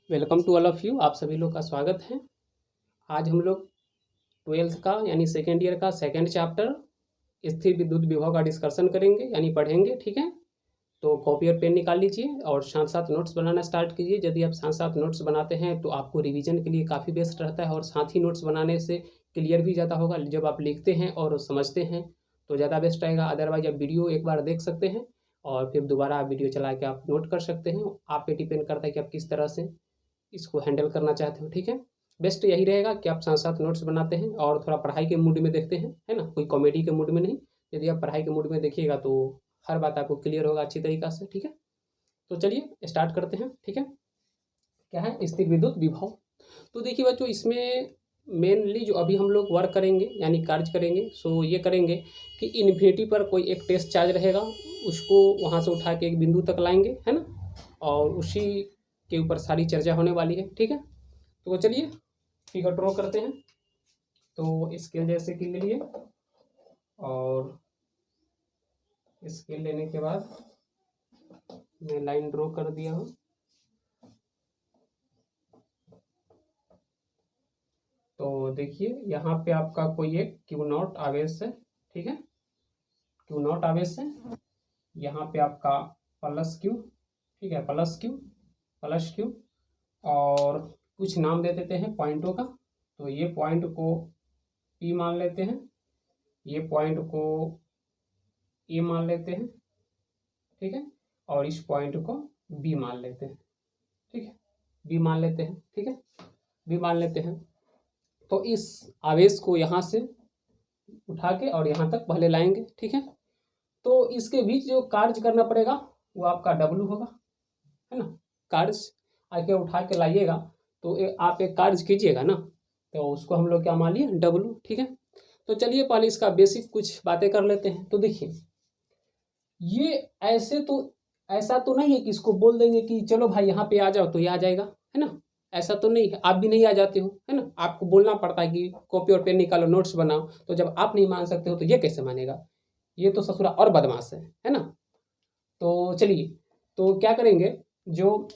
Welcome to all of you. आप सभी लोग का स्वागत है। आज हम लोग 12th का यानी सेकेंड ईयर का सेकेंड चैप्टर स्थिर विद्युत विभव का डिस्कशन करेंगे यानी पढ़ेंगे। ठीक है, तो कॉपी और पेन निकाल लीजिए और साथ साथ नोट्स बनाना स्टार्ट कीजिए। यदि आप साथ साथ नोट्स बनाते हैं तो आपको रिवीजन के लिए काफ़ी बेस्ट रहता है और साथ ही नोट्स बनाने से क्लियर भी ज़्यादा होगा। जब आप लिखते हैं और समझते हैं तो ज़्यादा बेस्ट रहेगा। अदरवाइज आप वीडियो एक बार देख सकते हैं और फिर दोबारा आप वीडियो चला के आप नोट कर सकते हैं। आप पे डिपेंड करता है कि आप किस तरह से इसको हैंडल करना चाहते हो। ठीक है, बेस्ट यही रहेगा कि आप साथ साथ नोट्स बनाते हैं और थोड़ा पढ़ाई के मूड में देखते हैं, है ना, कोई कॉमेडी के मूड में नहीं। यदि आप पढ़ाई के मूड में देखिएगा तो हर बात आपको क्लियर होगा अच्छी तरीक़ा से। ठीक है, तो चलिए स्टार्ट करते हैं। ठीक है, क्या है स्थिर विद्युत विभव। तो देखिए बच्चों, इसमें मेनली जो अभी हम लोग वर्क करेंगे यानी कार्य करेंगे, सो ये करेंगे कि इन्फिनिटी पर कोई एक टेस्ट चार्ज रहेगा, उसको वहाँ से उठा के एक बिंदु तक लाएंगे, है ना, और उसी के ऊपर सारी चर्चा होने वाली है। ठीक है, तो चलिए फिगर ड्रॉ करते हैं। तो स्केल जैसे कि ले लिए और स्केल लेने के बाद मैं लाइन ड्रॉ कर दिया हूँ। तो देखिए यहाँ पे आपका कोई एक क्यू नॉट आवेश है। ठीक है, क्यू नॉट आवेश है। यहाँ पे आपका प्लस क्यू, ठीक है, प्लस क्यू और कुछ नाम दे देते हैं पॉइंटों का। तो ये पॉइंट को पी मान लेते हैं, ये पॉइंट को ए मान लेते हैं। ठीक है, और इस पॉइंट को बी मान लेते हैं। ठीक है, बी मान लेते हैं। ठीक है, बी मान लेते हैं। तो इस आवेश को यहाँ से उठा के और यहाँ तक पहले लाएंगे। ठीक है, तो इसके बीच जो कार्य करना पड़ेगा वो आपका डब्लू होगा, है ना। कार्य आके उठा के लाइएगा तो आप एक कार्य कीजिएगा ना, तो उसको हम लोग क्या मान लिए, डब्लू। ठीक है, तो चलिए पहले इसका बेसिक कुछ बातें कर लेते हैं। तो देखिए ये ऐसा तो नहीं है कि इसको बोल देंगे कि चलो भाई यहाँ पे आ जाओ तो ये आ जाएगा, है ना। ऐसा तो नहीं है, आप भी नहीं आ जाते हो, है ना। आपको बोलना पड़ता है कि कॉपी और पेन निकालो नोट्स बनाओ। तो जब आप नहीं मान सकते हो तो ये कैसे मानेगा, ये तो ससुरा और बदमाश है ना। तो चलिए, तो क्या करेंगे, जो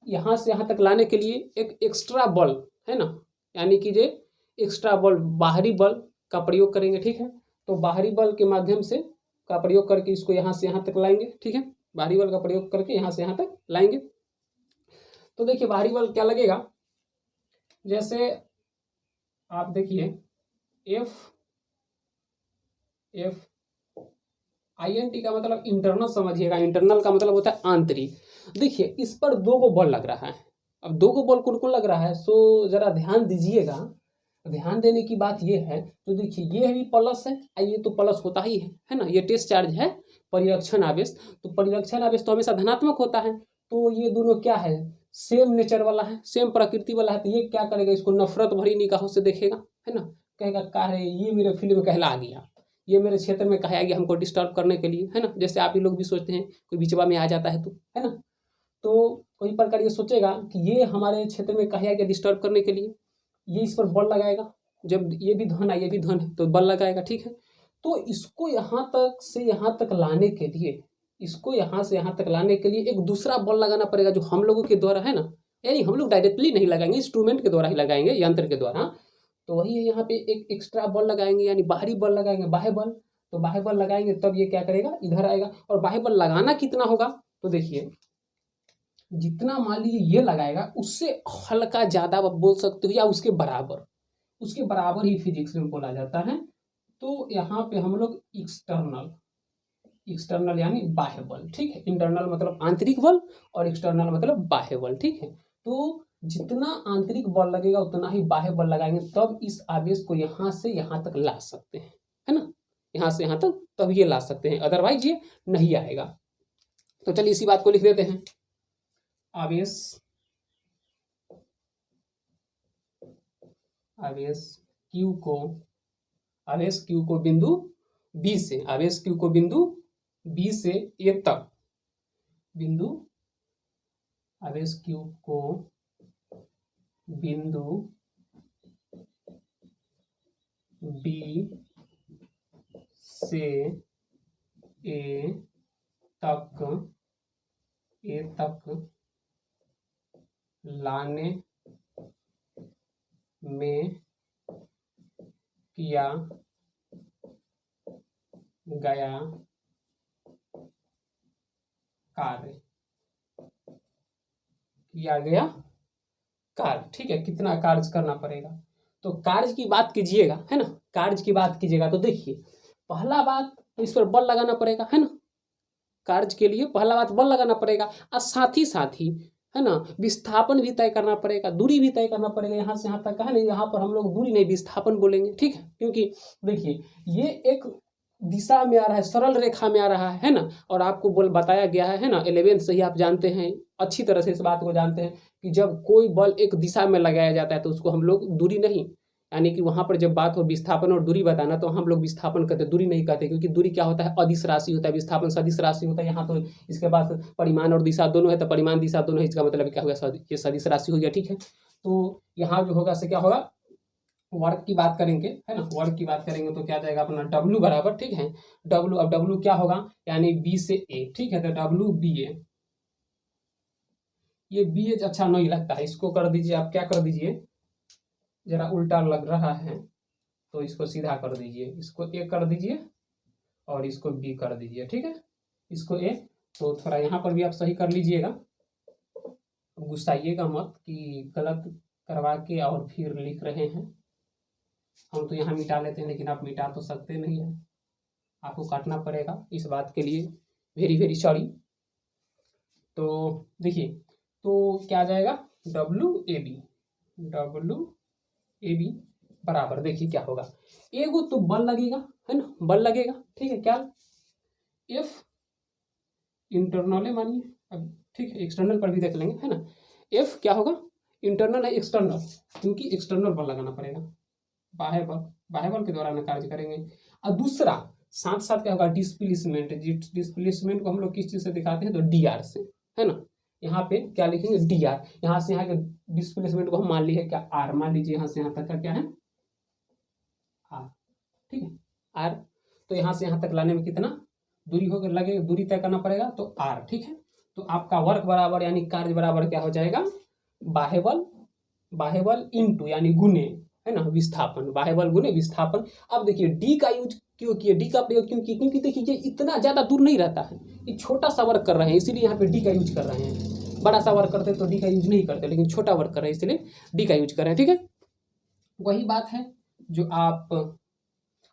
यहाँ से यहाँ तक लाने के लिए एक एक्स्ट्रा बल, है ना, यानी कि जो एक्स्ट्रा बल बाहरी बल का प्रयोग करेंगे। ठीक है, तो बाहरी बल के माध्यम से का प्रयोग करके इसको यहाँ से यहाँ तक लाएंगे। ठीक है, बाहरी बल का प्रयोग करके यहाँ से यहाँ तक लाएंगे। तो देखिए बाहरी बल क्या लगेगा, जैसे आप देखिए F F I N T का मतलब इंटरनल समझिएगा। इंटरनल का मतलब होता है आंतरिक। देखिए इस पर दो गो बल लग रहा है। अब दो गो बल कौन कौन लग रहा है, सो जरा ध्यान दीजिएगा। ध्यान देने की बात ये है, तो देखिए ये भी प्लस है, ये तो प्लस होता ही है ना। ये टेस्ट चार्ज है, परिरक्षण आवेश। तो परिरक्षण आवेश तो हमेशा धनात्मक होता है। तो ये दोनों क्या है, सेम नेचर वाला है, सेम प्रकृति वाला है। तो ये क्या करेगा, इसको नफरत भरी निगाहों से देखेगा, है ना। कहेगा का है ये मेरे फील्ड में कहला आ गया, ये मेरे क्षेत्र में कहा गया हमको डिस्टर्ब करने के लिए, है ना। जैसे आप ही लोग भी सोचते हैं कोई बिचवा में आ जाता है तो, है ना। तो कोई प्रकार ये सोचेगा कि ये हमारे क्षेत्र में कहा गया डिस्टर्ब करने के लिए, ये इस पर बल लगाएगा। जब ये भी धन है ये भी धन है तो बल लगाएगा। ठीक है, तो इसको यहाँ तक से यहाँ तक लाने के लिए, इसको यहाँ से यहाँ तक लाने के लिए एक दूसरा बल लगाना पड़ेगा जो हम लोगों के द्वारा, है ना। यानी हम लोग डायरेक्टली नहीं लगाएंगे, इंस्ट्रूमेंट के द्वारा ही लगाएंगे, यंत्र के द्वारा। तो वही है, यहाँ पे एक एक्स्ट्रा बल लगाएंगे यानी बाहरी बल लगाएंगे, बाह्य बल। तो बाह्य बल लगाएंगे तब ये क्या करेगा, इधर आएगा। और बाह्य बल लगाना कितना होगा, तो देखिए जितना मान लीजिए ये लगाएगा उससे हल्का ज्यादा आप बोल सकते हो या उसके बराबर, उसके बराबर ही फिजिक्स में बोला जाता है। तो यहाँ पे हम लोग एक्सटर्नल, एक्सटर्नल यानी बाह्य बल। ठीक है, इंटरनल मतलब आंतरिक बल और एक्सटर्नल मतलब बाह्य बल। ठीक है, तो जितना आंतरिक बल लगेगा उतना ही बाह्य बल लगाएंगे तब इस आवेश को यहाँ से यहाँ तक ला सकते हैं, है ना। यहाँ से यहाँ तक तब ये ला सकते हैं, अदरवाइज ये नहीं आएगा। तो चलिए इसी बात को लिख देते हैं। आवेश आवेश Q को आवेश Q को बिंदु B से, आवेश Q को बिंदु B से A तक, बिंदु आवेश Q को बिंदु B से A तक लाने में किया गया कार्य, किया गया कार्य, ठीक है, कितना कार्य करना पड़ेगा। तो कार्य की बात कीजिएगा, है ना, कार्य की बात कीजिएगा तो देखिए पहला बात तो इस पर बल लगाना पड़ेगा, है ना, कार्य के लिए पहला बात बल लगाना पड़ेगा और साथ ही है ना विस्थापन भी तय करना पड़ेगा, दूरी भी तय करना पड़ेगा, यहाँ से यहाँ तक है ना, यहाँ पर हम लोग दूरी नहीं विस्थापन बोलेंगे, ठीक है, क्योंकि देखिए ये एक दिशा में आ रहा है, सरल रेखा में आ रहा है ना, और आपको बोल बताया गया है ना 11th से ही आप जानते हैं अच्छी तरह से इस बात को जानते हैं कि जब कोई बल एक दिशा में लगाया जाता है तो उसको हम लोग दूरी नहीं, यानी कि वहां पर जब बात हो विस्थापन और दूरी बताना तो हम लोग विस्थापन कहते हैं, दूरी नहीं कहते, क्योंकि दूरी क्या होता है अदिश राशि होता है, विस्थापन सदिश राशि होता है। यहाँ तो इसके बाद परिमाण और दिशा दोनों है, तो परिमाण दिशा दोनों है, इसका मतलब क्या होगा ये सदिश राशि हो गया, ठीक है। तो यहाँ जो होगा से क्या होगा, वर्क की बात करेंगे, है ना, वर्क की बात करेंगे तो क्या जाएगा अपना डब्लू बराबर, ठीक है, डब्लू, अब डब्लू क्या होगा यानी बी से ए, ठीक है, तो डब्लू बी ए, ये बी ए अच्छा नहीं लगता है, इसको कर दीजिए, आप क्या कर दीजिए, जरा उल्टा लग रहा है तो इसको सीधा कर दीजिए, इसको ए कर दीजिए और इसको बी कर दीजिए, ठीक है, इसको ए, तो थोड़ा यहाँ पर भी आप सही कर लीजिएगा, गुस्साइएगा मत कि गलत करवा के और फिर लिख रहे हैं, हम तो यहाँ मिटा लेते हैं लेकिन आप मिटा तो सकते नहीं हैं, आपको काटना पड़ेगा, इस बात के लिए वेरी वेरी सॉरी। तो देखिए तो क्या आ जाएगा डब्लू ए बी बराबर, देखिए क्या होगा, एगो तो बल लगेगा, है ना, बल लगेगा, ठीक है, क्या एफ इंटरनल है मानिए, अब ठीक है एक्सटर्नल पर भी देख लेंगे, है ना, एफ क्या होगा इंटरनल है एक्सटर्नल, क्योंकि एक्सटर्नल बल लगाना पड़ेगा, बाह्य बल के द्वारा ना कार्य करेंगे। और दूसरा साथ साथ क्या होगा डिस्प्लेसमेंट, डिस्प्लेसमेंट को हम लोग किस चीज से दिखाते हैं तो डी आर से, है ना, यहाँ पे क्या लिखेंगे डी आर, यहाँ से यहाँ के डिस्प्लेसमेंट को हम मान लीजिए क्या आर, मान लीजिए यहाँ से यहाँ तक का क्या है आर, ठीक है आर, तो यहाँ से यहाँ तक लाने में कितना दूरी हो लगेगा, दूरी तय करना पड़ेगा तो आर, ठीक है, तो आपका वर्क बराबर यानी कार्य बराबर क्या हो जाएगा बाह्य बल इंटू यानी गुने, है ना, विस्थापन, बाह्य बल गुने विस्थापन। अब देखिए डी का यूज क्यों किए, डी का प्रयोग क्यों किए, क्योंकि देखिए ये इतना ज्यादा दूर नहीं रहता है, ये छोटा सा वर्क कर रहे हैं इसीलिए यहाँ पे डी का यूज कर रहे हैं, बड़ा सा वर्क करते तो डी का यूज नहीं करते, लेकिन छोटा वर्क कर रहे हैं इसलिए डी का यूज कर रहे हैं, ठीक है, वही बात है जो आप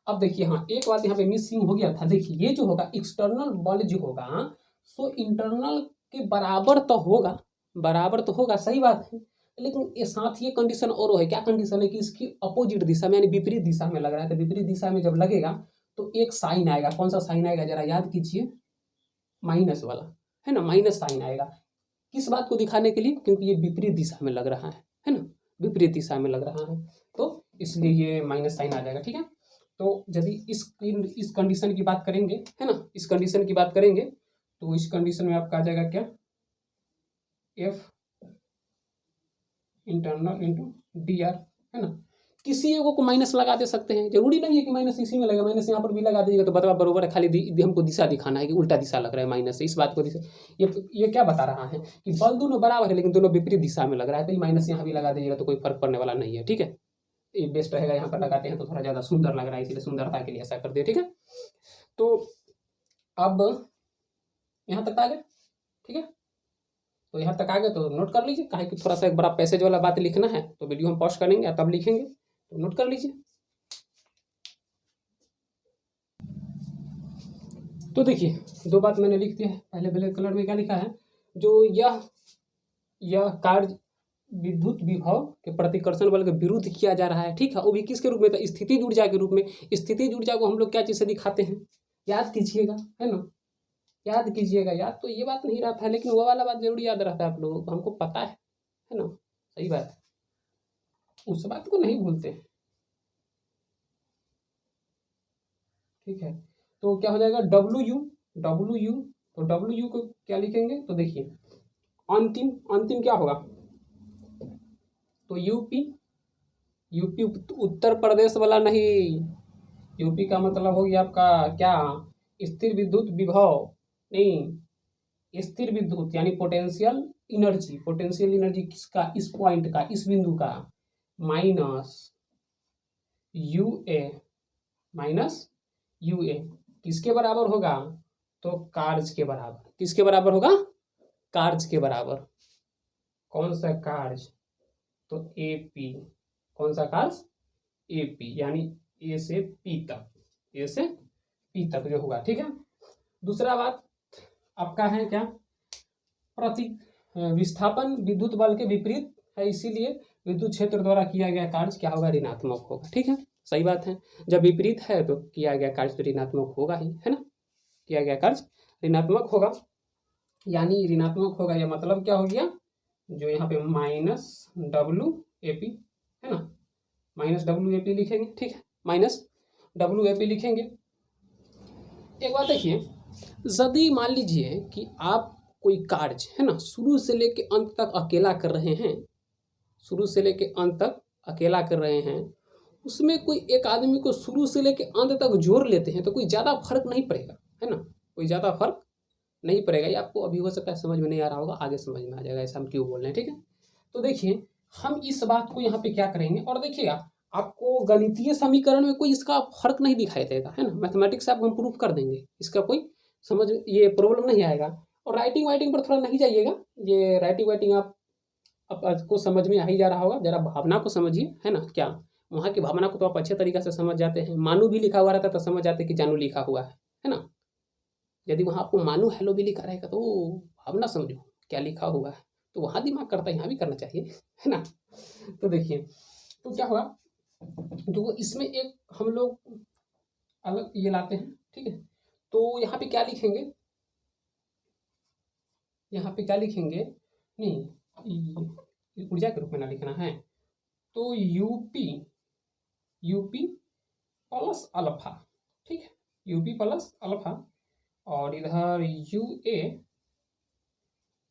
अब देखिए, हाँ एक बात यहाँ पे मिसिंग हो गया था, देखिए ये जो होगा एक्सटर्नल बल जो होगा सो इंटरनल के बराबर तो होगा सही बात है, लेकिन ये साथ ये कंडीशन और है, क्या कंडीशन है कि इसकी अपोजिट दिशा में यानी विपरीत दिशा में लग रहा है, तो विपरीत दिशा में जब लगेगा तो एक साइन आएगा, कौन सा साइन आएगा जरा याद कीजिए, माइनस वाला, है ना, माइनस साइन आएगा, किस बात को दिखाने के लिए, क्योंकि ये विपरीत दिशा में लग रहा है ना, विपरीत दिशा में लग रहा है, तो इसलिए ये माइनस साइन आ जाएगा, ठीक है। तो यदि इस कंडीशन की बात करेंगे, है ना, इस कंडीशन की बात करेंगे तो इस कंडीशन में आपका आ जाएगा क्या F internal into D R, है ना, किसी एगो को माइनस लगा दे सकते हैं, जरूरी नहीं है कि माइनस इसी में लगे, माइनस यहाँ पर भी लगा दीजिएगा तो बता बरोबर है, खाली हमको दिशा दिखाना है कि उल्टा दिशा लग रहा है माइनस से, इस बात को दिशा ये क्या बता रहा है कि बल दोनों बराबर है लेकिन दोनों विपरीत दिशा में लग रहा है, तो ये माइनस यहाँ भी लगा दीजिएगा तो कोई फर्क पड़ने वाला नहीं है, ठीक है, ये बेस्ट रहेगा, यहाँ पर लगाते हैं तो थोड़ा ज़्यादा सुंदर लग रहा है इसलिए सुंदरता के लिए ऐसा कर दिया, ठीक है। तो अब यहाँ तक आ गए, ठीक है, तो यहाँ तक आ गए तो नोट कर लीजिए, काहे कि थोड़ा सा एक बड़ा पैसेज वाला बात लिखना है तो वीडियो हम पॉज करेंगे तब लिखेंगे, तो नोट कर लीजिए। तो देखिए दो बात मैंने लिख दिया है, पहले ब्लैक कलर में क्या लिखा है, जो यह कार्य विद्युत विभव के प्रतिकर्षण बल के विरुद्ध किया जा रहा है, ठीक है, वो भी किसके रूप में था स्थितिज ऊर्जा के रूप में, स्थितिज ऊर्जा को हम लोग क्या चीज़ से दिखाते हैं याद कीजिएगा, है ना, याद कीजिएगा, याद तो ये बात नहीं रहता है लेकिन वो वाला बात जरूर याद रहता है आप लोगों को, हमको पता है ना, सही बात है, उस बात को नहीं भूलते हैं, ठीक है। तो क्या हो जाएगा डब्ल्यू यू, तो डब्ल्यू यू को क्या लिखेंगे तो देखिए अंतिम क्या होगा तो यूपी उत्तर प्रदेश वाला नहीं, यूपी का मतलब हो गया आपका क्या स्थिर विद्युत विभव नहीं, स्थिर विद्युत यानी पोटेंशियल एनर्जी किसका, इस पॉइंट का, इस बिंदु का, माइनस यू ए किसके बराबर होगा, तो कार्य के बराबर। किसके बराबर होगा, कार्य के बराबर। कौन सा कार्य, तो ए पी। कौन सा कार्य, ए पी, यानी ए से पी तक, ए से पी तक जो होगा, ठीक है। दूसरा बात आपका है क्या, प्रति विस्थापन विद्युत बल के विपरीत है, इसीलिए विद्युत क्षेत्र द्वारा किया गया कार्य क्या होगा, ऋणात्मक होगा, ठीक है। सही बात है, जब विपरीत है तो किया गया कार्य तो ऋणात्मक होगा ही, है ना। किया गया कार्य ऋणात्मक होगा, यानी ऋणात्मक होगा, यह मतलब क्या हो गया, जो यहाँ पे माइनस डब्ल्यू ए पी है ना, माइनस डब्ल्यू ए पी लिखेंगे, ठीक है, माइनस डब्ल्यू ए पी लिखेंगे। एक बात देखिए, यदि मान लीजिए कि आप कोई कार्य है ना शुरू से लेके अंत तक अकेला कर रहे हैं, शुरू से लेके अंत तक अकेला कर रहे हैं, उसमें कोई एक आदमी को शुरू से लेके अंत तक जोड़ लेते हैं तो कोई ज़्यादा फर्क नहीं पड़ेगा, है ना, कोई ज़्यादा फर्क नहीं पड़ेगा। ये आपको अभी हो सकता है समझ में नहीं आ रहा होगा, आगे समझ में आ जाएगा ऐसा हम क्यों बोल रहे हैं, ठीक है। तो देखिए हम इस बात को यहाँ पे क्या करेंगे, और देखिएगा आपको गणितीय समीकरण में कोई इसका फर्क नहीं दिखाई देगा, है ना, मैथमेटिक्स से आपको हम प्रूफ कर देंगे, इसका कोई समझ ये प्रॉब्लम नहीं आएगा। और राइटिंग वाइटिंग पर थोड़ा नहीं जाइएगा, ये राइटिंग वाइटिंग आपको समझ में आ ही जा रहा होगा, जरा भावना को समझिए, है ना, क्या वहाँ की भावना को तो आप अच्छे तरीके से समझ जाते हैं। मानू भी लिखा हुआ रहता है तो समझ जाते कि जानू लिखा हुआ है ना। यदि वहाँ आपको मानू हेलो भी लिखा रहेगा तो भावना समझो क्या लिखा हुआ है, तो वहाँ दिमाग करता है, यहाँ भी करना चाहिए, है ना। तो देखिए तो क्या होगा, जो इसमें एक हम लोग अलग ये लाते हैं, ठीक है। तो यहाँ पे क्या लिखेंगे, यहाँ पे क्या लिखेंगे, नहीं ऊर्जा के रूप में ना लिखना है, तो यूपी प्लस अल्फा, ठीक है, यूपी प्लस अल्फा, और इधर UA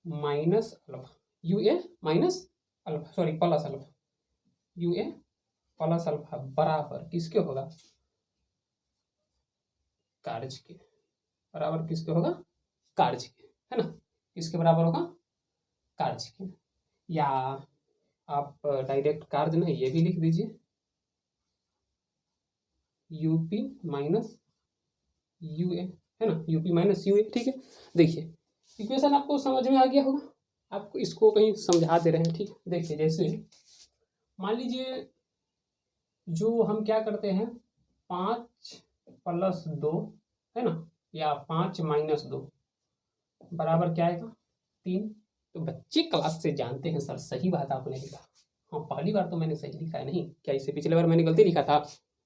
minus alpha, UA minus alpha, sorry plus alpha, UA plus alpha बराबर किसके होगा, कार्य के बराबर। किसके होगा, कार्य के, है ना, किसके बराबर होगा, कार्य के। या आप डायरेक्ट कार्य नहीं, ये भी लिख दीजिए, यूपी माइनस यूए, है ना, यूपी माइनस यूए, ठीक है। देखिए इक्वेशन आपको समझ में आ गया होगा, आपको इसको कहीं समझा दे रहे हैं, ठीक है। देखिए जैसे मान लीजिए जो हम क्या करते हैं, 5+2 है ना, या 5-2 बराबर क्या आएगा, 3। तो बच्चे क्लास से जानते हैं सर सही बात आपने लिखा, हाँ पहली बार तो मैंने सही लिखा है, नहीं क्या इससे पिछले बार मैंने गलती लिखा था,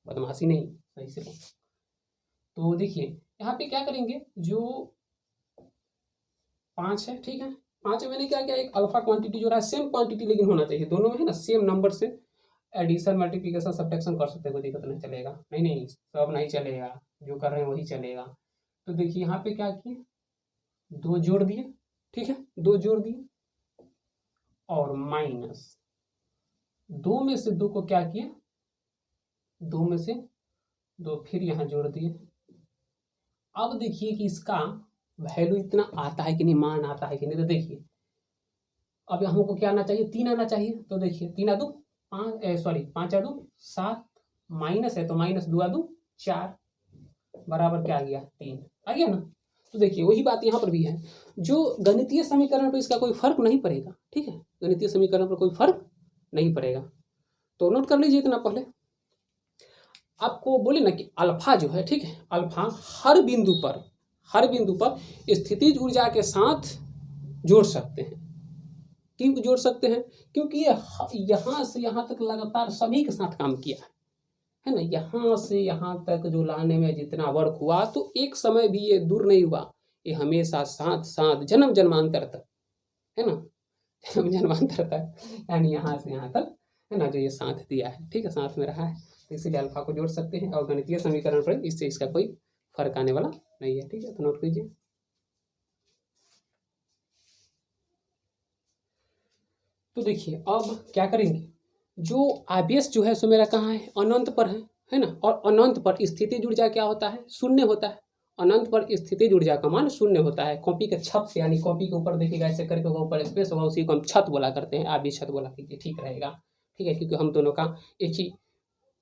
बदमाशी नहीं, सही से। तो देखिए यहाँ पे क्या करेंगे, जो 5 है, ठीक है, 5 में मैंने क्या किया, एक अल्फा क्वांटिटी जो रहा है सेम क्वांटिटी लेकिन होना चाहिए दोनों में, है ना, सेम नंबर से एडिशन मल्टीप्लिकेशन सब्ट्रैक्शन कर सकते हैं, कोई दिक्कत नहीं चलेगा, नहीं सब नहीं चलेगा, जो कर रहे हैं वही चलेगा। तो देखिए यहाँ पे क्या किए, 2 जोड़ दिए, ठीक है, 2 जोड़ दिए, और माइनस 2 में से 2 को क्या किए, 2 में से 2 फिर यहाँ जोड़ दिए। अब देखिए कि इसका वैल्यू इतना आता है कि नहीं, मान आता है कि नहीं, तो देखिए अब हमको क्या आना चाहिए, 3 आना चाहिए। तो देखिए 3 × 2 5, सॉरी 5 × 2 7, माइनस है तो -2 × 2 4 बराबर क्या आ गया, 3 आ गया ना। तो देखिए वही बात यहाँ पर भी है, जो गणितीय समीकरण पर इसका कोई फर्क नहीं पड़ेगा, ठीक है, गणितीय समीकरण पर कोई फर्क नहीं पड़ेगा। तो नोट कर लीजिए इतना, पहले आपको बोले ना कि अल्फा जो है, ठीक है, अल्फा हर बिंदु पर स्थितिज ऊर्जा के साथ जोड़ सकते हैं। क्यों जोड़ सकते हैं, क्योंकि ये यहाँ से यहाँ तक लगातार सभी के साथ काम किया है ना, यहाँ से यहाँ तक जो लाने में जितना वर्क हुआ, तो एक समय भी ये दूर नहीं हुआ, ये हमेशा साथ साथ जन्म जन्मांतर तक, है ना, जन्म जन्मांतर तक, यानी यहाँ से यहाँ तक, है ना, जो ये साथ दिया है, ठीक है, साथ में रहा है, तो इसीलिए अल्फा को जोड़ सकते हैं। और गणितीय समीकरण पर इससे इसका कोई फर्क आने वाला नहीं है, ठीक है, तो नोट कीजिए। तो देखिए अब क्या करेंगे, जो आवेश जो है सो मेरा कहाँ है, अनंत पर है ना, और अनंत पर स्थितिज ऊर्जा क्या होता है, शून्य होता है, अनंत पर स्थितिज ऊर्जा का मान शून्य होता है। कॉपी के छत से, यानी कॉपी के ऊपर देखिएगा ऐसे करके होगा, ऊपर स्पेस होगा, उसी को हम छत बोला करते हैं। आप भी छत बोला कीजिए, ठीक रहेगा। ठीक है, क्योंकि हम दोनों का एक ही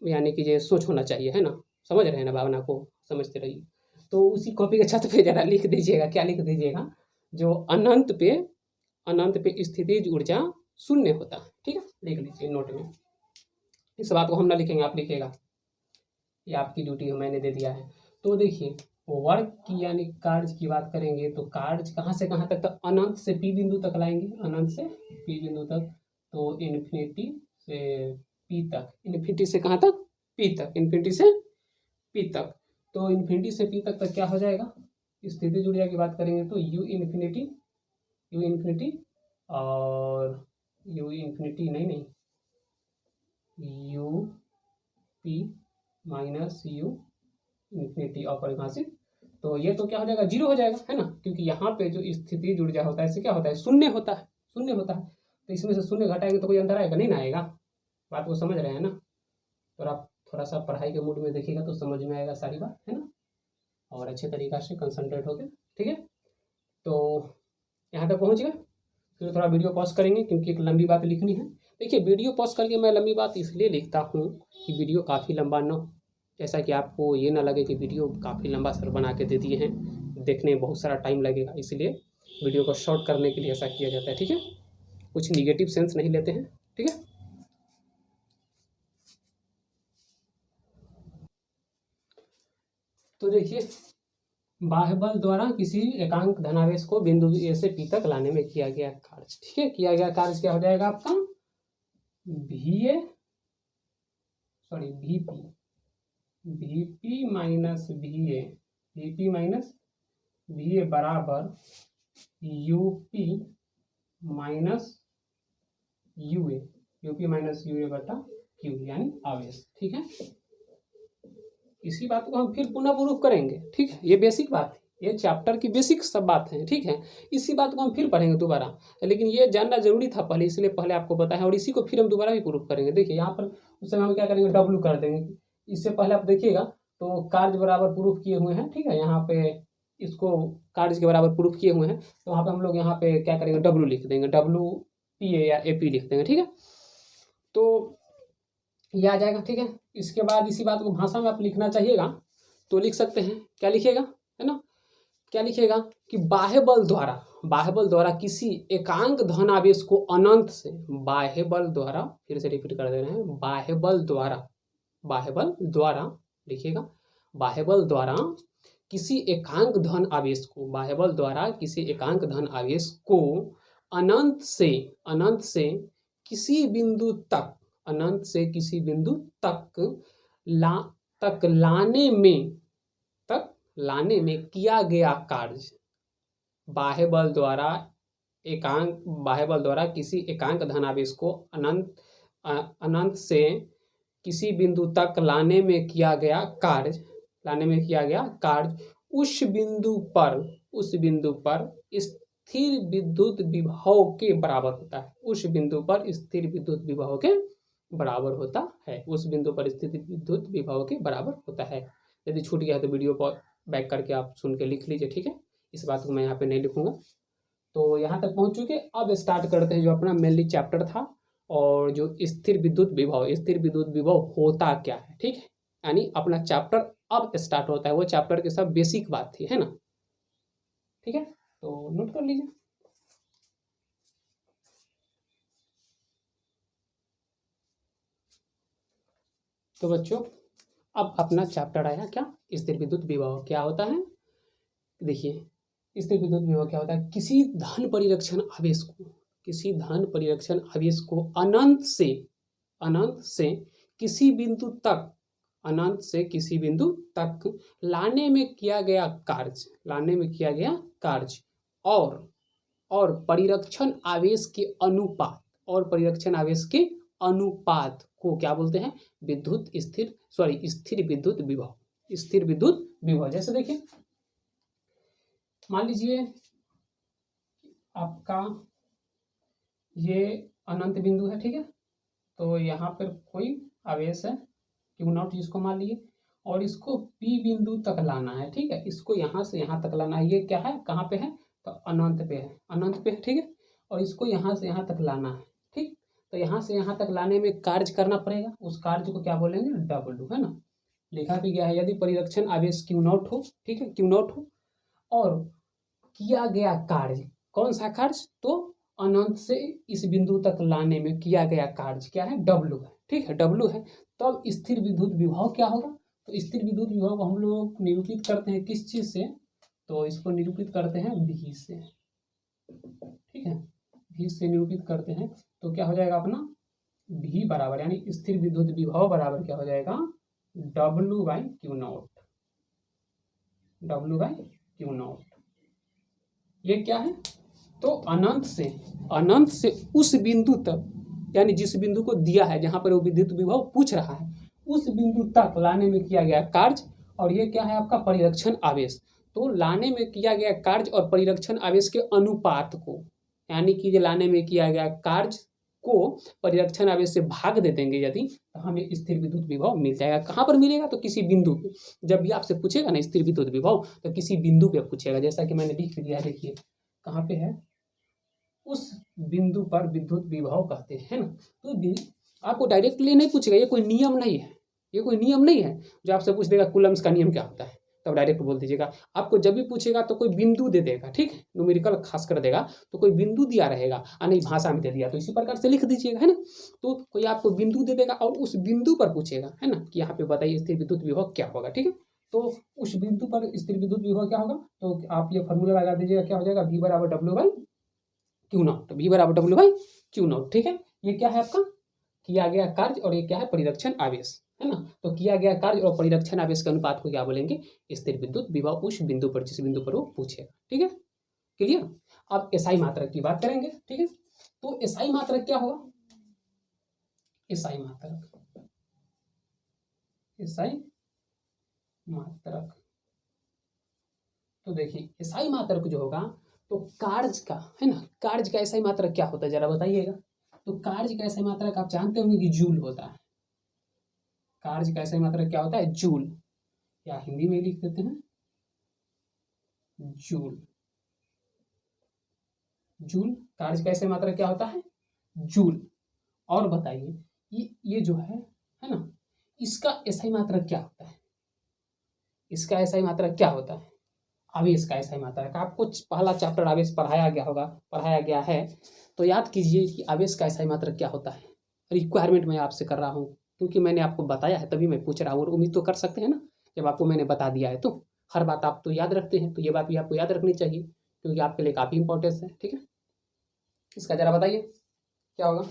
यानी कि ये सोच होना चाहिए, है ना। समझ रहे हैं ना, भावना को समझते रहिए। तो उसी कॉपी के छत पे जरा लिख दीजिएगा, क्या लिख दीजिएगा, जो अनंत पे स्थितिज ऊर्जा शून्य होता है। ठीक है, लिख लीजिए नोट में। इस बात को हम ना लिखेंगे, आप लिखिएगा, ये आपकी ड्यूटी मैंने दे दिया है। तो देखिए वर्क की यानी कार्य की बात करेंगे तो कार्य कहाँ से कहाँ तक, तो अनंत से पी बिंदु तक लाएंगे, अनंत से पी बिंदु तक, तो इन्फिनिटी से पी तक, इन्फिनिटी से कहाँ तक, पी तक, इन्फिनिटी से पी तक। तो इन्फिनिटी से पी तक क्या हो जाएगा, स्थितिज ऊर्जा की बात करेंगे तो यू इन्फिनिटी और यू इन्फिनिटी नहीं U P minus you infinity अपरिभाषित, तो ये तो क्या हो जाएगा, जीरो हो जाएगा, है ना, क्योंकि यहाँ पे जो स्थितिज ऊर्जा होता है इससे क्या होता है, शून्य होता है, शून्य होता है। तो इसमें से शून्य घटाएंगे तो कोई अंतर आएगा, नहीं ना आएगा। बात को समझ रहे हैं ना। तो आप थोड़ा सा पढ़ाई के मूड में देखिएगा तो समझ में आएगा सारी बात, है ना, और अच्छे तरीक़ा से कंसंट्रेट होकर। ठीक है, तो यहाँ तक पहुँच गए। फिर थोड़ा वीडियो पॉज करेंगे क्योंकि एक लंबी बात लिखनी है। देखिए वीडियो पॉज करके मैं लंबी बात इसलिए लिखता हूँ कि वीडियो काफ़ी लंबा ना हो, ऐसा कि आपको ये ना लगे कि वीडियो काफ़ी लंबा सर बना के दे दिए हैं, देखने में बहुत सारा टाइम लगेगा, इसलिए वीडियो को शॉर्ट करने के लिए ऐसा किया जाता है। ठीक है, कुछ निगेटिव सेंस नहीं लेते हैं। ठीक है, तो देखिए बाह्य बल द्वारा किसी एकांक धनावेश को बिंदु ए से पी तक लाने में किया गया कार्य। ठीक है, किया गया कार्य क्या हो जाएगा आपका, वीपी माइनस वी ए बराबर यूपी माइनस यूए बटा क्यू यानी आवेश। ठीक है, इसी बात को हम फिर पुनः प्रूफ करेंगे। ठीक है, ये बेसिक बात है, ये चैप्टर की बेसिक सब बात है। ठीक है, इसी बात को हम फिर पढ़ेंगे दोबारा, लेकिन ये जानना जरूरी था पहले, इसलिए पहले आपको बताया, और इसी को फिर हम दोबारा भी प्रूफ करेंगे। देखिए यहाँ पर उस समय हम क्या करेंगे, डब्लू कर देंगे। इससे पहले आप देखिएगा तो कार्य बराबर प्रूफ किए हुए हैं। ठीक है, यहाँ पे इसको कार्य के बराबर प्रूफ किए हुए हैं, तो वहाँ पे हम लोग यहाँ पे क्या करेंगे, डब्लू लिख देंगे, डब्लू पी ए या ए पी लिख देंगे। ठीक है, तो ये आ जाएगा। ठीक है, इसके बाद इसी बात को भाषा में आप लिखना चाहिएगा तो लिख सकते हैं, क्या लिखिएगा, है ना, क्या लिखिएगा कि बाह्य बल द्वारा किसी एकांक धन आवेश को अनंत से, बाह्य बल द्वारा, फिर से रिपीट कर दे रहे हैं, बाह्य बल द्वारा लिखिएगा, बाह्य बल द्वारा किसी एकांक धन आवेश को, बाह्य बल द्वारा किसी एकांक धन आवेश को अनंत से किसी बिंदु तक, अनंत से किसी बिंदु तक लाने में किया गया कार्य, बाह्य बल द्वारा किसी एकांक धनावेश को अनंत से किसी बिंदु तक लाने में किया गया कार्य, उस बिंदु पर स्थिर विद्युत विभव के बराबर होता है, उस बिंदु पर स्थिर विद्युत विभव के बराबर होता है, उस बिंदु पर स्थित विद्युत विभव के बराबर होता है। यदि छूट गया तो वीडियो पर बैक करके आप सुन के लिख लीजिए। ठीक है, इस बात को मैं यहाँ पे नहीं लिखूंगा। तो यहाँ तक पहुँच चुके, अब स्टार्ट करते हैं जो अपना मेनली चैप्टर था, और जो स्थिर विद्युत विभव होता क्या है। ठीक है, यानी अपना चैप्टर अब स्टार्ट होता है, वो चैप्टर के सब बेसिक बात थी, है ना। ठीक है, तो नोट कर लीजिए। तो बच्चों अब अपना चैप्टर आया क्या, स्थिर विद्युत विभव क्या होता है। देखिए स्थिर विद्युत विभव क्या होता है, किसी धन परिरक्षण आवेश को अनंत से किसी बिंदु तक लाने में किया गया कार्य, और परिरक्षण आवेश के अनुपात को क्या बोलते हैं, स्थिर विद्युत विभव। जैसे देखिए मान लीजिए आपका ये अनंत बिंदु है। ठीक है, तो यहाँ पर कोई आवेश है Q0 जिसको मान लीजिए, और इसको P बिंदु तक लाना है, ठीक है। इसको यहाँ से यहाँ तक लाना है। ये क्या है, कहाँ पे है, तो अनंत पे है, अनंत पे है, ठीक है। और इसको यहाँ से यहाँ तक लाना है, ठीक। तो यहाँ से यहाँ तक लाने में कार्य करना पड़ेगा, उस कार्य को क्या बोलेंगे, W, है ना। लिखा भी गया है, यदि परिरक्षण आवेश Q0 हो, ठीक है, Q0 हो और किया गया कार्य, कौन सा कार्य, तो अनंत से इस बिंदु तक लाने में किया गया कार्य क्या है, W है, ठीक है, W है। तब स्थिर विद्युत विभव क्या होगा, तो स्थिर विद्युत विभव हम लोग निरूपित करते हैं किस चीज से, तो इसको निरूपित करते हैं V से, ठीक है, V से निरूपित करते हैं। तो क्या हो जाएगा अपना V बराबर, यानी स्थिर विद्युत विभव बराबर क्या हो जाएगा, W/Q0, W/Q0। ये क्या है, तो अनंत से उस बिंदु तक, यानी जिस बिंदु को दिया है, जहां पर वो विद्युत विभव पूछ रहा है, उस बिंदु तक लाने में किया गया कार्य। और ये क्या है आपका परिरक्षण आवेश। तो लाने में किया गया कार्य और परिरक्षण आवेश के अनुपात को, यानी कि जो लाने में किया गया कार्य को परिरक्षण आवेश से भाग दे देंगे यदि, तो हमें स्थिर विद्युत विभव मिल जाएगा। कहाँ पर मिलेगा, तो किसी बिंदु पे। जब भी आपसे पूछेगा ना स्थिर विद्युत विभव, तो किसी बिंदु पे पूछेगा, जैसा कि मैंने लिख दिया, देखिए कहाँ पे है, उस बिंदु पर विद्युत विभव कहते हैं ना। तो आपको डायरेक्टली नहीं पूछेगा, ये कोई नियम नहीं है, ये कोई नियम नहीं है जो आपसे पूछ देगा कूलम्स का नियम क्या होता है, तब डायरेक्ट बोल दीजिएगा। आपको जब भी पूछेगा तो कोई बिंदु दे देगा, ठीक है, न्यूमेरिकल खास कर देगा, तो कोई बिंदु दिया रहेगा, नहीं भाषा में दे दिया, तो इसी प्रकार से लिख दीजिएगा, है ना। तो कोई आपको बिंदु दे देगा और उस बिंदु पर पूछेगा, है ना, कि यहाँ पे बताइए स्थिर विद्युत विभव क्या होगा, ठीक है। तो उस बिंदु पर स्थिर विद्युत विभव क्या होगा, तो आप ये फॉर्मूला लगा दीजिएगा, क्या हो जाएगा, V बराबर W/Q0, V बराबर W/Q0, ठीक है। ये क्या है आपका किया गया कार्य और ये क्या है परिरक्षण आवेश, है ना। तो किया गया कार्य और परिरक्षण आवेश के अनुपात को क्या बोलेंगे, स्थिर विद्युत विभव, उस बिंदु पर जिस बिंदु पर वो पूछेगा, ठीक है, क्लियर। अब एसआई मात्रक की बात करेंगे, ठीक है। तो एसआई मात्रक क्या होगा, एसआई मात्रक, तो देखिए एसआई मात्रक जो होगा, तो कार्य का, है ना, कार्य का एसआई मात्रक क्या होता है जरा बताइएगा। तो कार्य का एसआई मात्रक आप जानते होंगे कि जूल होता है। कार्य का एसआई मात्रक क्या होता है, जूल, या हिंदी में लिख देते हैं जूल। जूल कार्य का एसआई मात्रक क्या होता है, जूल। और बताइए ये जो है ना, इसका एसआई मात्रक क्या होता है, इसका एसआई मात्रक क्या होता है, आवेश का एसआई मात्रक। आपको पहला चैप्टर आवेश पढ़ाया गया होगा, पढ़ाया गया है, तो याद कीजिए कि आवेश का एसआई मात्रक क्या होता है। रिक्वायरमेंट मैं आपसे कर रहा हूँ, क्योंकि मैंने आपको बताया है तभी मैं पूछ रहा हूँ, और उम्मीद तो कर सकते हैं ना, जब आपको मैंने बता दिया है तो हर बात आप तो याद रखते हैं, तो ये बात भी आपको याद रखनी चाहिए, क्योंकि आपके लिए काफ़ी इंपॉर्टेंस है, ठीक है। इसका जरा बताइए क्या होगा,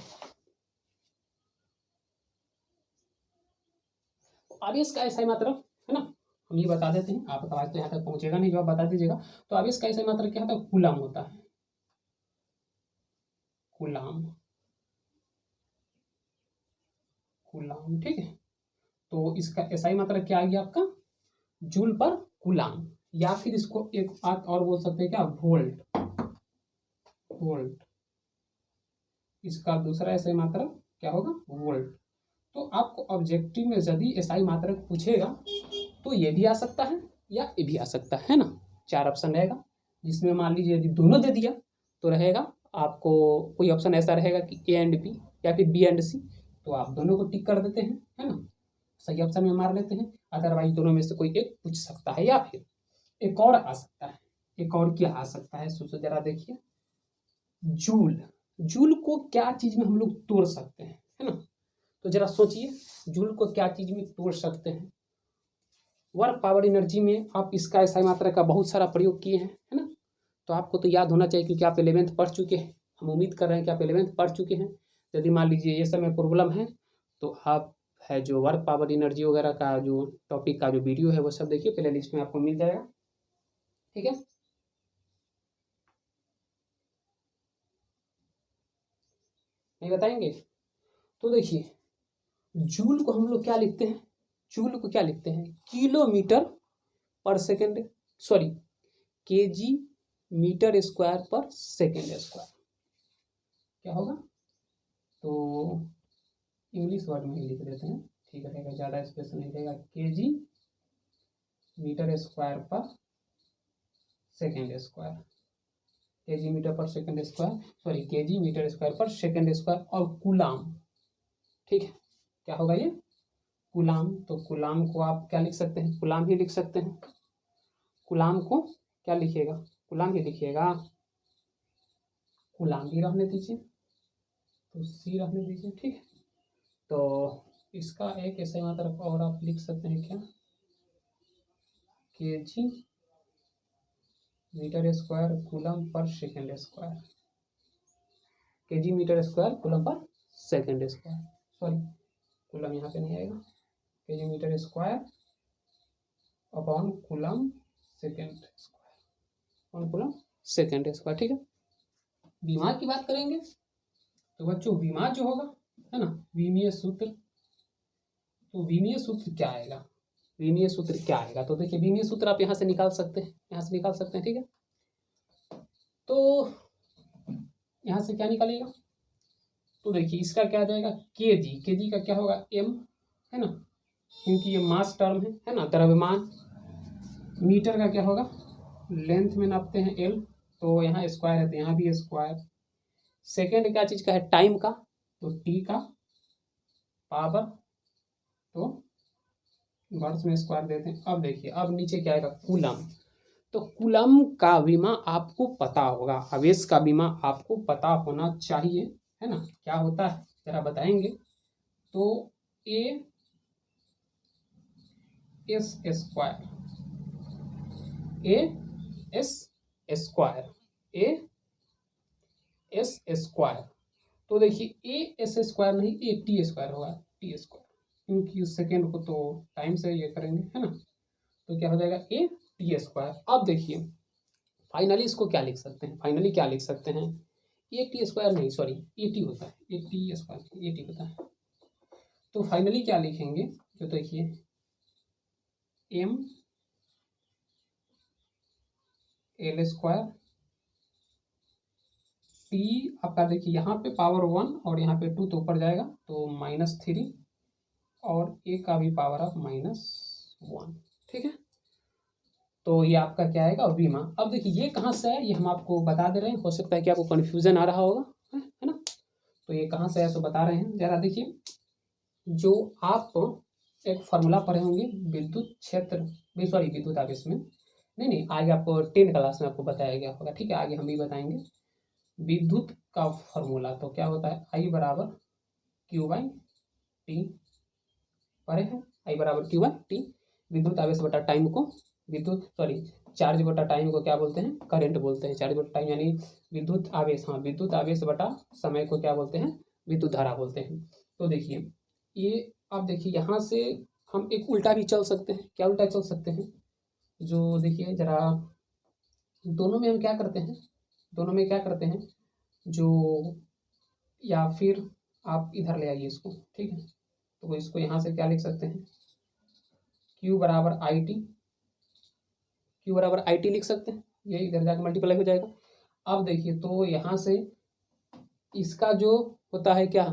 आवेश का एसआई मात्रक, है ना, हम ये बता देते हैं, आपका आवाज तो यहाँ तक पहुँचेगा नहीं जो आप बता दीजिएगा। तो आवेश का एसआई मात्रक क्या होता है, कूलम होता है, कूलम, ठीक है। तो इसका एसआई मात्रक क्या आ गया आपका, जूल पर कूलम, या फिर इसको एक बात और बोल सकते हैं क्या, वोल्ट। इसका दूसरा एसआई मात्रक क्या होगा, वोल्ट। तो आपको ऑब्जेक्टिव में यदि एसआई मात्रक पूछेगा तो ये भी आ सकता है या ये भी आ सकता है ना, 4 ऑप्शन रहेगा, जिसमें मान लीजिए यदि दोनों दे दिया तो रहेगा आपको, कोई ऑप्शन ऐसा रहेगा कि A एंड B या फिर B एंड C, तो आप दोनों को टिक कर देते हैं, है ना, सही ऑप्शन में मार लेते हैं। अदरवाइज दोनों में से कोई एक पूछ सकता है, या फिर एक और आ सकता है, एक और क्या आ सकता है, सोचो जरा देखिए, जूल। जूल को क्या चीज में हम लोग तोड़ सकते हैं, है ना, तो जरा सोचिए जूल को क्या चीज में तोड़ सकते हैं। वर्क पावर एनर्जी में आप इसका एसआई मात्रा का बहुत सारा प्रयोग किए हैं, है ना, तो आपको तो याद होना चाहिए, क्योंकि आप 11th पढ़ चुके हैं, हम उम्मीद कर रहे हैं कि आप 11th पढ़ चुके हैं। यदि मान लीजिए ये समय प्रॉब्लम है, तो आप है जो वर्क पावर एनर्जी वगैरह का जो टॉपिक का जो वीडियो है वो सब देखिए, प्ले लिस्ट में आपको मिल जाएगा, ठीक है। नहीं बताएंगे, तो देखिए जूल को हम लोग क्या लिखते हैं, जूल को क्या लिखते हैं, kilometre per second, sorry KG metre square per second square, क्या होगा, तो इंग्लिश वर्ड में ही लिख देते हैं, ठीक रहेगा, ज़्यादा स्पेस नहीं रहेगा, KG metre square per second square, KG metre per second square, sorry KG metre square per second square, और कूलाम, ठीक है, क्या होगा ये, कूलाम। तो कूलाम को आप क्या लिख सकते हैं, कूलाम ही लिख सकते हैं। कूलाम को क्या लिखिएगा, कूलाम ही लिखिएगा, कूलाम ही रहने दीजिए, तो सी रहने दीजिए, ठीक है। तो इसका एक ऐसे मतलब और आप लिख सकते हैं क्या, KG metre square coulomb per second square, KG metre square coulomb per second square, sorry coulomb यहाँ पे नहीं आएगा, KG metre square upon coulomb second square, upon coulomb second square, ठीक है। विमा की बात करेंगे तो बच्चों विमा जो होगा है ना, विमीय सूत्र, तो विमीय सूत्र क्या आएगा, विमीय सूत्र क्या आएगा, तो देखिए विमीय सूत्र आप यहाँ से निकाल सकते हैं, यहाँ से निकाल सकते हैं, ठीक है। तो यहाँ से क्या निकालिएगा, तो देखिए इसका क्या आ जाएगा, केजी, केजी का क्या होगा, एम, है ना, क्योंकि ये मास टर्म है ना, द्रव्यमान। मीटर का क्या होगा, लेंथ में नापते हैं एल, तो यहाँ स्क्वायर है तो यहाँ भी स्क्वायर। सेकेंड क्या चीज़ का है, टाइम का, तो टी का पावर, तो वर्ष में स्क्वायर देते हैं। अब देखिए अब नीचे क्या आएगा, कूलम, तो कूलम का बीमा आपको पता होगा, आवेश का बीमा आपको पता होना चाहिए, है ना, क्या होता है जरा बताएंगे। तो A S square, A S square, A S square, तो देखिए ए एस स्क्वायर नहीं, ए टी स्क्वायर होगा, टी स्क्वायर, क्योंकि उस सेकेंड को तो टाइम से ये करेंगे, है ना, तो क्या हो जाएगा, ए टी स्क्वायर। अब देखिए फाइनली इसको क्या लिख सकते हैं, फाइनली क्या लिख सकते हैं, ए टी स्क्वायर नहीं, सॉरी ए टी होता है, A T square A T होता है, तो फाइनली क्या लिखेंगे, तो देखिए एम एल स्क्वायर टी, आपका देखिए यहाँ पे पावर 1 और यहाँ पे 2 तो ऊपर जाएगा तो -3, और ए का भी पावर ऑफ -1, ठीक है। तो ये आपका क्या आएगा, बीमा। अब देखिए ये कहाँ से है, ये हम आपको बता दे रहे हैं, हो सकता है कि आपको कन्फ्यूजन आ रहा होगा, है ना, तो ये कहाँ से है सो बता रहे हैं, जरा देखिए, जो आप एक फार्मूला पढ़े होंगे विद्युत क्षेत्र, सॉरी विद्युत आवेश में, नहीं आगे आपको 10 क्लास में आपको बताया गया होगा, ठीक है, आगे हम भी बताएंगे। विद्युत का फार्मूला तो क्या होता है, आई बराबर क्यू बाई टी, पढ़े हैं, आई बराबर क्यू बाई टी, विद्युत आवेश बटा टाइम को, विद्युत सॉरी चार्ज बटा टाइम को क्या बोलते हैं, करंट बोलते हैं, चार्ज बटा टाइम यानी विद्युत आवेश, हाँ विद्युत आवेश बटा समय को क्या बोलते हैं, विद्युत धारा बोलते हैं। तो देखिए ये, अब देखिए यहाँ से हम एक उल्टा भी चल सकते हैं, क्या उल्टा चल सकते हैं, जो देखिए जरा दोनों में हम क्या करते हैं, दोनों में क्या करते हैं, जो या फिर आप इधर ले आइए इसको, ठीक है, तो इसको यहाँ से क्या लिख सकते हैं, Q बराबर आई टी, Q बराबर आई टी लिख सकते हैं, ये इधर जाकर मल्टीप्लाई हो जाएगा। अब देखिए तो यहाँ से इसका जो होता है क्या,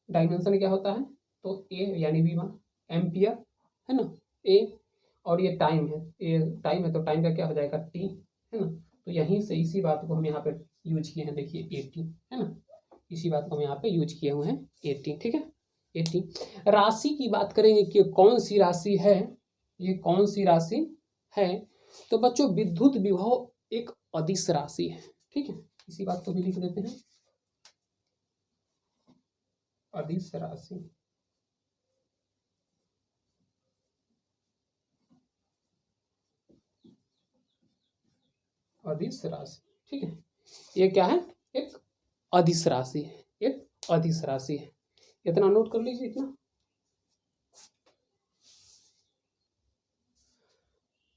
डायमेंशन क्या होता है, तो ए यानी बीमा, एम्पियर, है ना, ए, और ये टाइम है, ये टाइम है तो टाइम का क्या हो जाएगा, टी, है ना, तो यहीं से इसी बात को हम यहाँ पे यूज किए हैं, देखिए 80, है ना, इसी बात को हम यहाँ पे यूज किए हुए हैं 80, ठीक है 80। राशि की बात करेंगे कि कौन सी राशि है, ये कौन सी राशि है, तो बच्चों विद्युत विभव एक अदिश राशि है, ठीक है, इसी बात को भी लिख देते हैं, अदिश राशि, अदिश राशि, ठीक है, ये क्या है, एक अदिश राशि है, एक अदिश राशि है, इतना नोट कर लीजिए, इतना।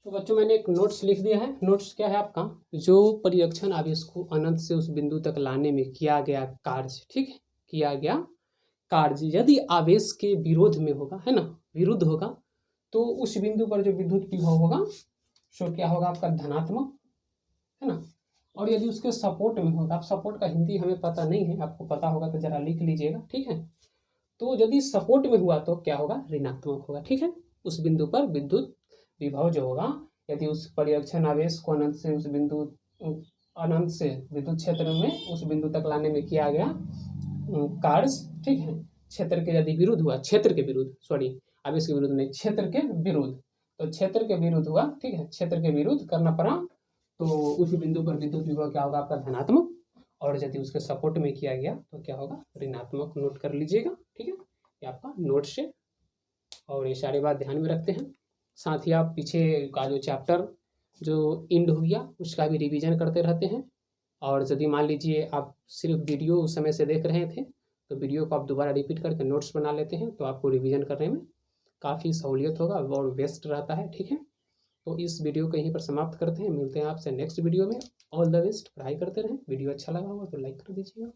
तो बच्चों मैंने एक नोट्स लिख दिया है, नोट्स क्या है आपका, जो परिरक्षण आवेश को अनंत से उस बिंदु तक लाने में किया गया कार्य, ठीक है, किया गया कार्य यदि आवेश के विरोध में होगा, है ना, विरुद्ध होगा, तो उस बिंदु पर जो विद्युत विभव होगा सो क्या होगा आपका धनात्मक, है ना, और यदि उसके सपोर्ट में होगा, आप सपोर्ट का हिंदी हमें पता नहीं है, आपको पता होगा तो जरा लिख लीजिएगा, ठीक है, तो यदि सपोर्ट में हुआ तो क्या होगा, ऋणात्मक होगा, ठीक है, उस बिंदु पर विद्युत विभव जो होगा, यदि उस परिरक्षण आवेश को अनंत से उस बिंदु अनंत से विद्युत क्षेत्र में उस बिंदु तक लाने में किया गया कार्य, ठीक है, क्षेत्र के यदि विरुद्ध हुआ, क्षेत्र के विरुद्ध, सॉरी आवेश के विरुद्ध नहीं, क्षेत्र के विरुद्ध, तो क्षेत्र के विरुद्ध हुआ, ठीक है, क्षेत्र के विरुद्ध करना पड़ा, तो उस बिंदु पर विद्युत विभव क्या होगा आपका धनात्मक, और यदि उसके सपोर्ट में किया गया तो क्या होगा ऋणात्मक। नोट कर लीजिएगा, ठीक है, ये आपका नोट से, और ये सारी बात ध्यान में रखते हैं। साथ ही आप पीछे का जो चैप्टर जो इंड हो गया उसका भी रिवीजन करते रहते हैं, और यदि मान लीजिए आप सिर्फ वीडियो उस समय से देख रहे थे तो वीडियो को आप दोबारा रिपीट करके नोट्स बना लेते हैं, तो आपको रिवीजन करने में काफ़ी सहूलियत होगा और बेस्ट रहता है, ठीक है। तो इस वीडियो को यहीं पर समाप्त करते हैं, मिलते हैं आपसे नेक्स्ट वीडियो में। ऑल द बेस्ट, पढ़ाई करते रहें। वीडियो अच्छा लगा होगा तो लाइक कर दीजिएगा।